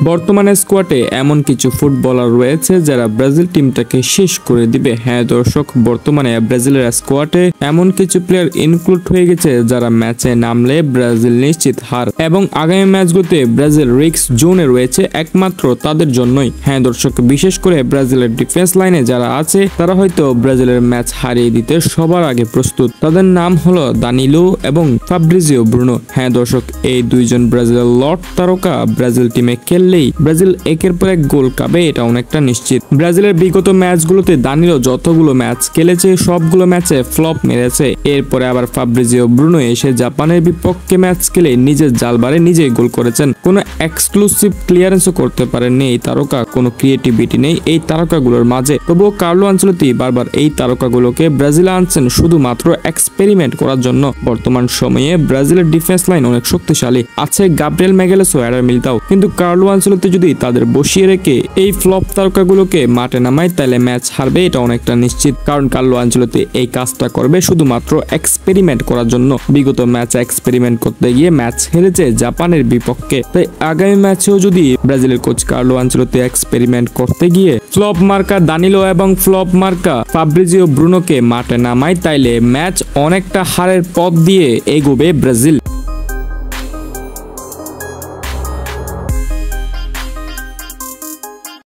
বর্তমানে স্কোয়াডে এমন কিছু ফুটবলার রয়েছে যারা ব্রাজিল টিমটাকে শেষ করে দিবে। হ্যাঁ দর্শক, বর্তমানে ব্রাজিলের স্কোয়াডে এমন কিছু প্লেয়ার ইনক্লুড হয়ে গেছে যারা ম্যাচে নামলে ব্রাজিল নিশ্চিত হার, এবং আগামী ম্যাচগুলোতে ব্রাজিল রিস্ক জোনে রয়েছে একমাত্র তাদের জন্যই। হ্যাঁ দর্শক, বিশেষ করে ব্রাজিলের ডিফেন্স লাইনে যারা আছে তারা হয়তো ব্রাজিলের ম্যাচ হারিয়ে দিতে সবার আগে প্রস্তুত। তাদের নাম হলো দানিলো এবং ফাব্রিজিও ব্রুনো। হ্যাঁ দর্শক, এই দুইজন ব্রাজিলের লর্ড তারকা ব্রাজিল টিমে খেললেই ব্রাজিল একের পর এক গোল খাবে, এটা অনেকটা নিশ্চিত। ব্রাজিলের বিগত ম্যাচগুলোতে দানিলো যতগুলো ম্যাচ খেলেছে সবগুলো ম্যাচে ফ্লপ মেরেছে। এরপরে আবার ফাব্রিজিও ব্রুনো এসে জাপানের বিপক্ষে ম্যাচ খেলে নিজের জালবারে নিজেই গোল করেছেন। কোনো এক্সক্লুসিভ ক্লিয়ারেন্সও করতে পারেননি এই তারকা, কোনো ক্রিয়েটিভিটি নেই এই তারকাগুলোর মাঝে। তবুও কার্লো আনচেলত্তি বারবার এই তারকাগুলোকে ব্রাজিলে আনছেন শুধুমাত্র এক্সপেরিমেন্ট করার জন্য। বর্তমান সময়ে ব্রাজিলের ডিফেন্স লাইন অনেক শক্তিশালী, আছে গাব্রিয়েল ম্যাগালেস ও এডার মিলিতাও, কিন্তু কার্লো আনচেলত্তি যদি তাদের বসিয়ে রেখে এই ফ্লপ তারকাগুলোকে মাঠে নামায় তাহলে ম্যাচ হারবে, এটা অনেকটা নিশ্চিত। কারণ কার্লো আনচেলত্তি এই কাজটা করবে শুধুমাত্র এক্সপেরিমেন্ট করার জন্য। বিগত ম্যাচে এক্সপেরিমেন্ট করতে গিয়ে ম্যাচ হেরেছে জাপানের বিপক্ষে, তাই আগামী ম্যাচেও যদি ব্রাজিলের কোচ কার্লো আনচেলত্তি এক্সপেরিমেন্ট করতে গিয়ে ফ্লপ মার্কা দানিলো এবং ফ্লপ মার্কা ফাব্রিজিও ব্রুনোকে মাঠে নামায় তাইলে ম্যাচ অনেকটা হারের পথ দিয়ে এগোবে ব্রাজিল।